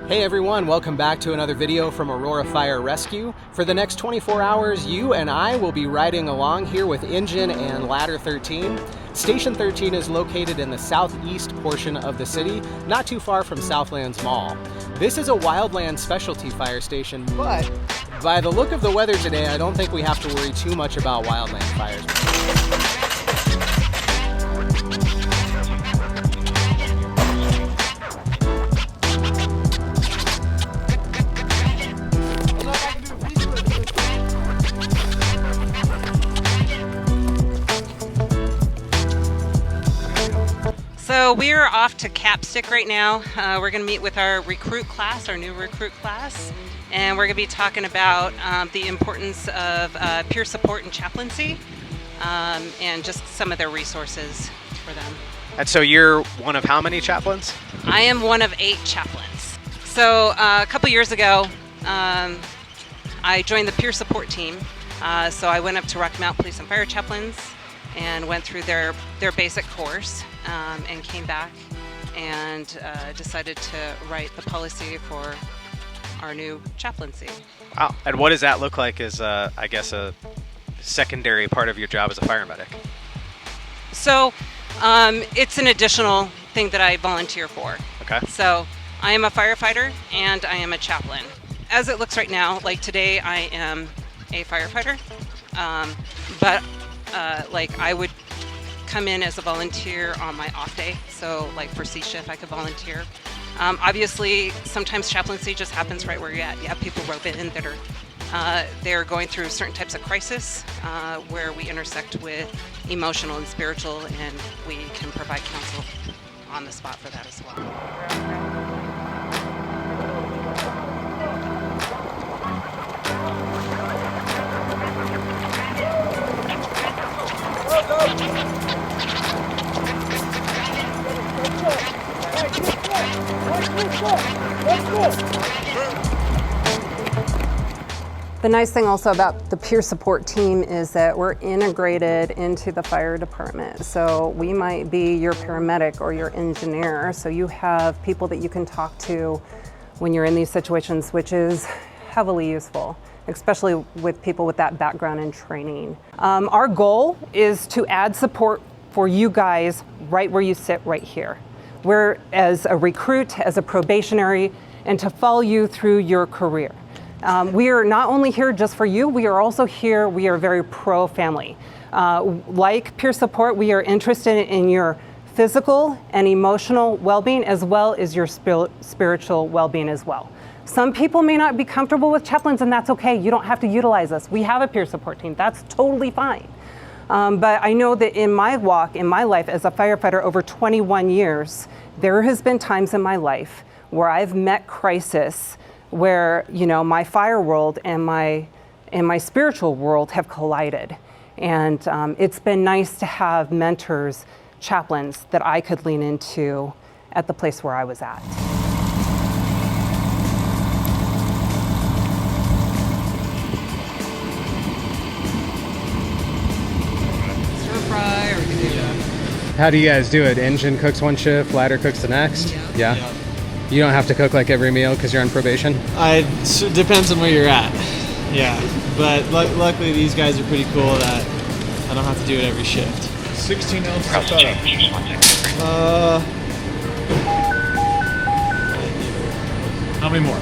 Hey everyone, welcome back to another video from Aurora Fire Rescue. For the next 24 hours, you and I will be riding along here with Engine and Ladder 13. Station 13 is located in the southeast portion of the city, not too far from Southlands Mall. This is a wildland specialty fire station, but by the look of the weather today, I don't think we have to worry too much about wildland fires. So we're off to Capstick right now. We're going to meet with our recruit class, our new recruit class, and we're going to be talking about the importance of peer support and chaplaincy, and just some of their resources for them. And so you're one of how many chaplains? I am one of 8 chaplains. So a couple years ago, I joined the peer support team. So I went up to Rocky Mount Police and Fire Chaplains and went through their basic course, and came back and decided to write the policy for our new chaplaincy. Wow. And what does that look like as, I guess, a secondary part of your job as a fire medic? So it's an additional thing that I volunteer for. Okay. So I am a firefighter and I am a chaplain. As it looks right now, like today I am a firefighter, but like I would come in as a volunteer on my off day. So like for C shift, I could volunteer. Obviously, sometimes chaplaincy just happens right where you're at. You have people rope in that are they're going through certain types of crisis where we intersect with emotional and spiritual, and we can provide counsel on the spot for that as well. The nice thing also about the peer support team is that we're integrated into the fire department. So we might be your paramedic or your engineer. So you have people that you can talk to when you're in these situations, which is heavily useful, especially with people with that background and training. Our goal is to add support for you guys right where you sit right here. We're as a recruit, as a probationary, and to follow you through your career. We are not only here just for you, we are also here, we are very pro-family. Like peer support, we are interested in your physical and emotional well-being as well as your spiritual well-being as well. Some people may not be comfortable with chaplains, and that's okay. You don't have to utilize us. We have a peer support team. That's totally fine. But I know that in my walk, in my life as a firefighter over 21 years, there has been times in my life where I've met crisis where, you know, my fire world and my spiritual world have collided. And it's been nice to have mentors, chaplains that I could lean into at the place where I was at. How do you guys do it? Engine cooks one shift, ladder cooks the next? Yeah. You don't have to cook like every meal because you're on probation? It depends on where you're at. Yeah, but luckily these guys are pretty cool that I don't have to do it every shift. 16 ounces of butter. How many more?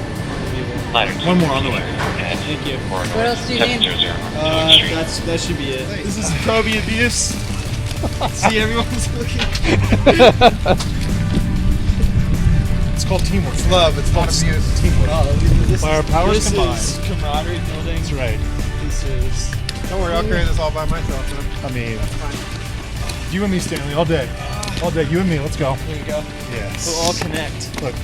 One more on the way. Thank you. What else do you need? That should be it. This is Kobe abuse. See, everyone's looking. It's called teamwork. It's love. It's not abuse. Teamwork. By our powers combined. This is camaraderie building. That's right. This is. Don't worry, I'll carry this all by myself. Man. I mean, you and me, Stanley, all day. All day, you and me. Let's go. Here you go. Yes. We'll all connect. Look.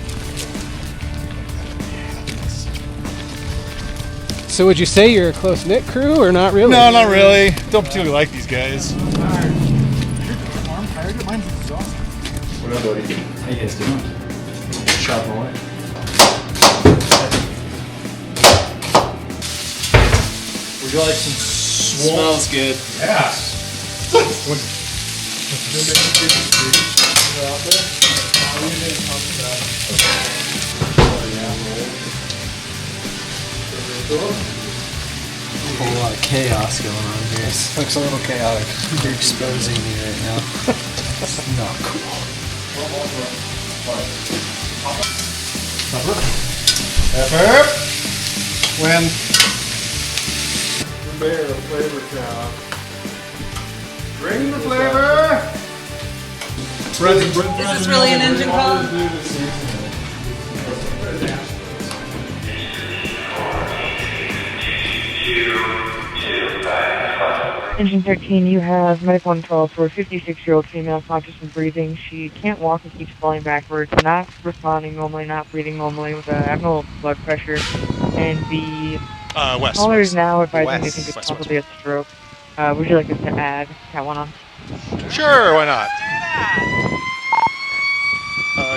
So would you say you're a close-knit crew or not really? No, not really. Don't particularly like these guys. Arm tired? Mine's exhausted. What up, buddy? How you guys doing? Shop away. Would you like some swole? Smells good. Yeah. whole lot of chaos going on here. This looks a little chaotic. You're exposing me right now. It's not cool. Pepper. When. Bear the flavor cow. Bring the flavor. Is this really an engine call? Engine 13, you have medical on call for a 56-year-old female conscious and breathing. She can't walk and keeps falling backwards, not responding normally, not breathing normally with abnormal blood pressure. And the caller is now advising they think it's possibly a stroke. Would you like us to add Cat 1 on? Sure, why not?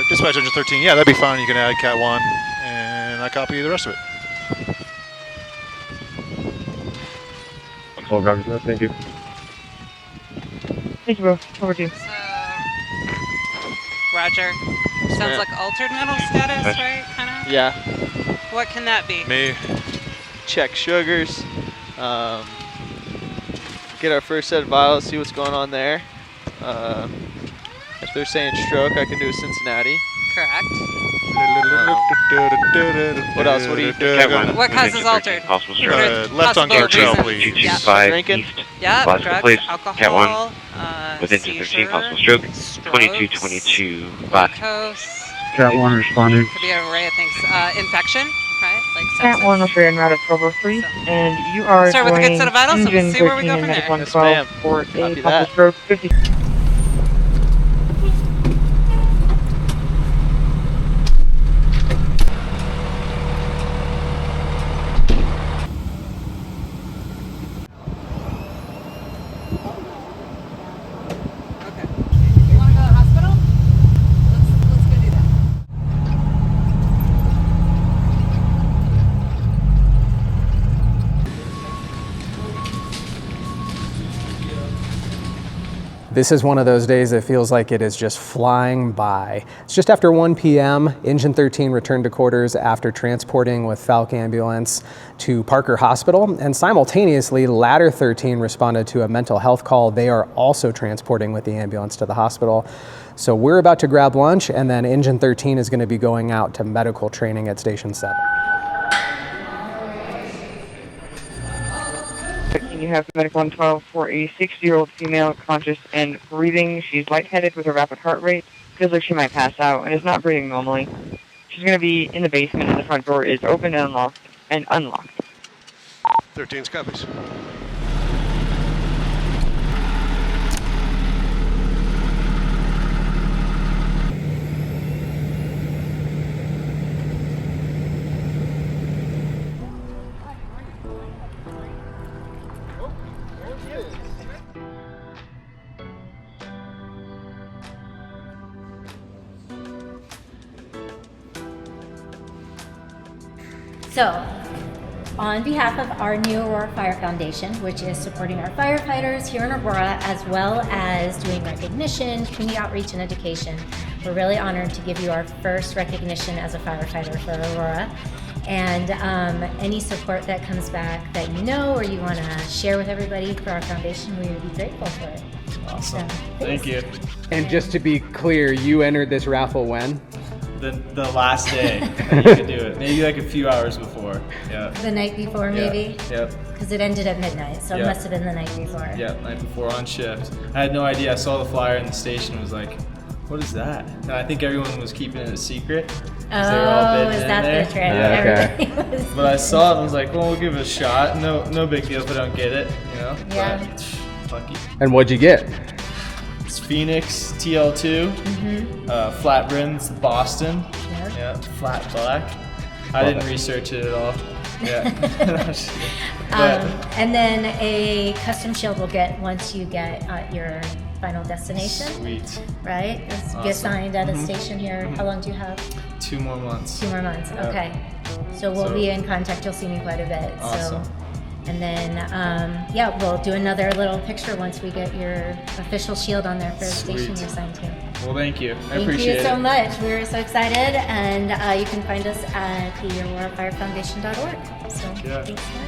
Dispatch Engine 13, yeah, that'd be fine. You can add Cat 1, and I copy the rest of it. Thank you. Thank you, bro. Over to you. So, Roger. Sounds like altered mental status, right? Kind of? Yeah. What can that be? Me. Check sugars. Get our first set of vitals, see what's going on there. If they're saying stroke, I can do a Cincinnati. Correct. What else? What do you think? What causes altered? Left on control, please. Drinking? Yeah, drugs, alcohol, with engine 13, possible stroke. 2222, glucose. Cat 1 responding. Could be an array of things. Infection, right? Like Cat 1 will free en route at 1203, and you are start with a good set of vitals and engine see where we go 13 from and there. medical on Yes, 12 ma'am. for a Copy possible that. stroke 50. You want to go to the hospital? Let's go do that. This is one of those days that feels like it is just flying by. It's just after 1 p.m. Engine 13 returned to quarters after transporting with Falck Ambulance to Parker Hospital, and simultaneously Ladder 13 responded to a mental health call. They are also transporting with the ambulance to the hospital. So we're about to grab lunch, and then Engine 13 is going to be going out to medical training at Station 7. You have medical on 12 for a 60-year-old female conscious and breathing. She's lightheaded with a rapid heart rate. Feels like she might pass out and is not breathing normally. She's going to be in the basement, and the front door is open and unlocked. 13's copies. So, on behalf of our new Aurora Fire Foundation, which is supporting our firefighters here in Aurora, as well as doing recognition, community outreach, and education, we're really honored to give you our first recognition as a firefighter for Aurora. And any support that comes back that you know or you want to share with everybody for our foundation, we would be grateful for it. Awesome. So, Thank you. And just to be clear, you entered this raffle when? The last day that you could do it. Maybe like a few hours before. Yeah. The night before, maybe? Yep. Because it ended at midnight, so it Yep. must have been the night before. Yeah, night before on shift. I had no idea. I saw the flyer in the station and was like, what is that? And I think everyone was keeping it a secret. 'Cause they were all Oh, bidding is in that there. the trick? Yeah, okay. Everybody was- But I saw it and was like, well, we'll give it a shot. No big deal if I don't get it, you know? Yeah. But, lucky. And what'd you get? It's Phoenix TL2, flat rims, Boston. Yeah. Yeah, flat black. I didn't research it at all. Yeah. And then a custom shield we'll get once you get your final destination, Sweet. right? It's Awesome. get signed at a station here. How long do you have? 2 more months. 2 more months. Yeah. Okay. So we'll So- be in contact. You'll see me quite a bit. Awesome. So And then, yeah, we'll do another little picture once we get your official shield on there for the station you're assigned to. Well, thank you. I Thank appreciate you it. so much. We're so excited, and you can find us at the AuroraFireFoundation.org. So Yeah. thanks so much.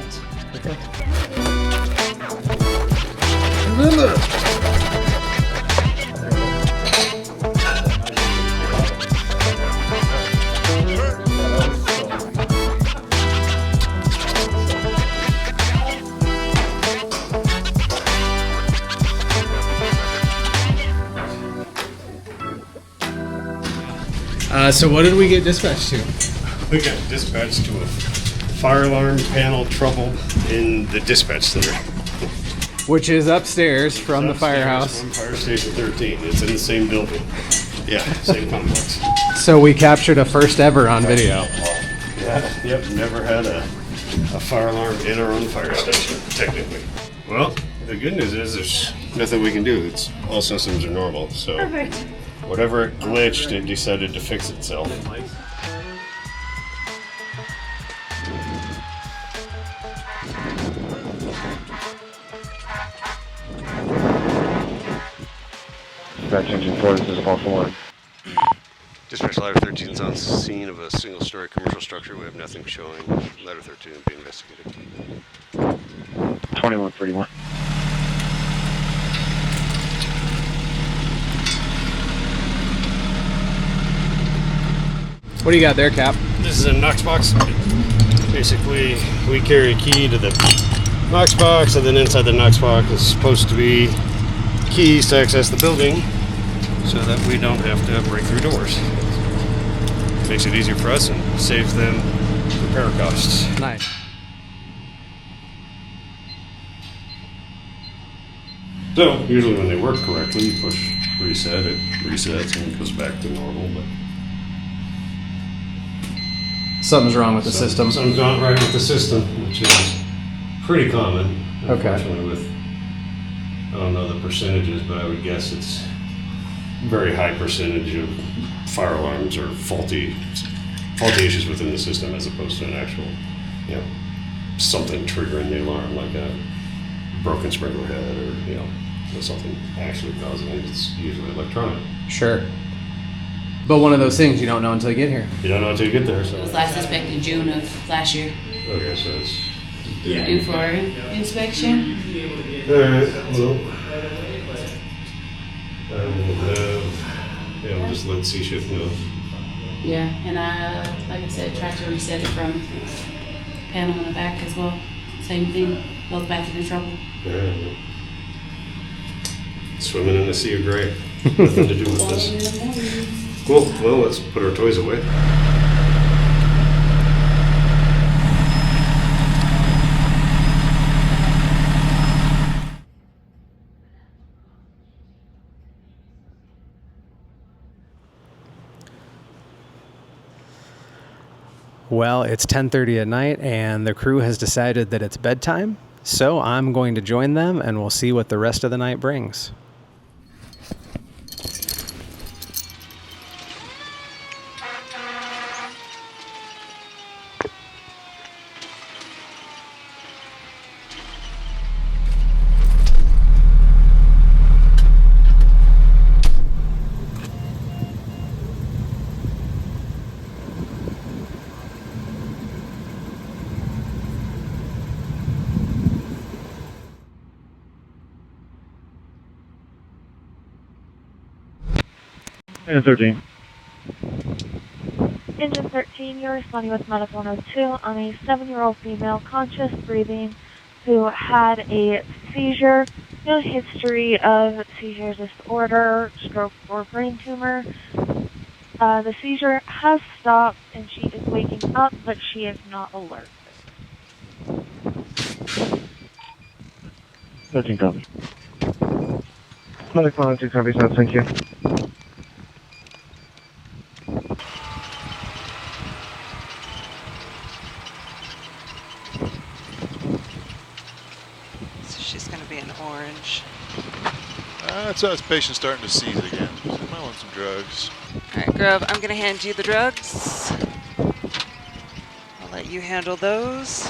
So what did we get dispatched to? We got dispatched to a fire alarm panel trouble in the dispatch center. Which is upstairs from the Upstairs firehouse. From Fire Station 13. It's in the same building. Yeah, same complex. So we captured a first ever on video. Yeah, yep, never had a fire alarm in our own fire station, technically. Well, the good news is there's nothing we can do. It's all systems are normal, so Perfect. whatever it glitched, it decided to fix itself. Dispatch engine 4, this is false alarm. Dispatch ladder 13 is on scene of a single-story commercial structure. We have nothing showing. Ladder 13 being investigated. 2131. What do you got there, Cap? This is a Knox box. Basically, we carry a key to the Knox box, and then inside the Knox box is supposed to be keys to access the building so that we don't have to break through doors. Makes it easier for us and saves them repair costs. Nice. So, usually when they work correctly, you push reset, it resets and goes back to normal, but Something's wrong with the system. Something's not right with the system, which is pretty common. Okay. Unfortunately, with, I don't know the percentages, but I would guess it's a very high percentage of fire alarms or faulty issues within the system as opposed to an actual, something triggering the alarm, like a broken sprinkler head or, something actually causing it. It's usually electronic. Sure. But one of those things you don't know until you get here. You don't know until you get there, so. It was last inspected in June of last year. Okay, so it's. Due for inspection. Alright, well. We'll just let C-Shift know. Yeah, and I, like I said, tried to reset it from panel in the back as well. Same thing, goes back to the trouble. Yeah. Swimming in the sea of gray. Nothing to do with this. Cool, well, let's put our toys away. Well, it's 10:30 at night and the crew has decided that it's bedtime, so I'm going to join them and we'll see what the rest of the night brings. Engine 13. Engine 13, you're responding with medical 102 on a 7-year-old female conscious breathing who had a seizure, no history of seizure disorder, stroke, or brain tumor. The seizure has stopped and she is waking up, but she is not alert. 13 copies. Medical 102 copies, no, thank you. So she's going to be an orange. That's how this patient's starting to seize again. So you might want some drugs. All right, Grove, I'm going to hand you the drugs. I'll let you handle those.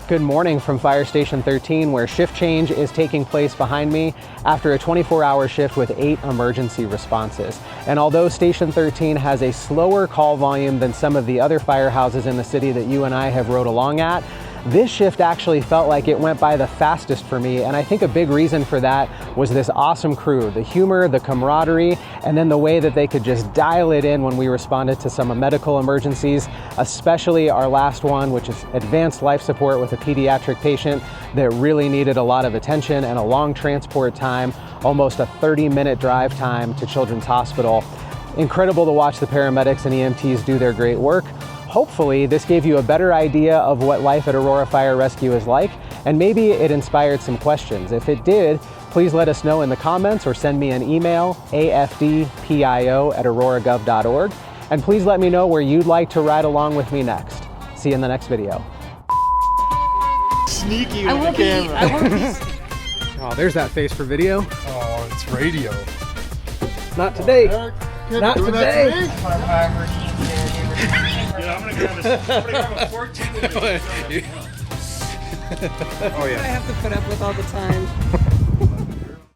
Good morning from Fire Station 13, where shift change is taking place behind me after a 24-hour shift with 8 emergency responses. And although Station 13 has a slower call volume than some of the other firehouses in the city that you and I have rode along at, this shift actually felt like it went by the fastest for me, and I think a big reason for that was this awesome crew, the humor, the camaraderie, and then the way that they could just dial it in when we responded to some medical emergencies, especially our last one, which is advanced life support with a pediatric patient that really needed a lot of attention and a long transport time, almost a 30-minute drive time to Children's Hospital. Incredible to watch the paramedics and EMTs do their great work. Hopefully, this gave you a better idea of what life at Aurora Fire Rescue is like, and maybe it inspired some questions. If it did, please let us know in the comments or send me an email, afdpio@auroragov.org, and please let me know where you'd like to ride along with me next. See you in the next video. Sneaky with the camera. I won't be. Oh, there's that face for video. Oh, it's radio. Not today. Not doing today. I'm gonna grab a fork too. Oh yeah. I have to put up with all the time.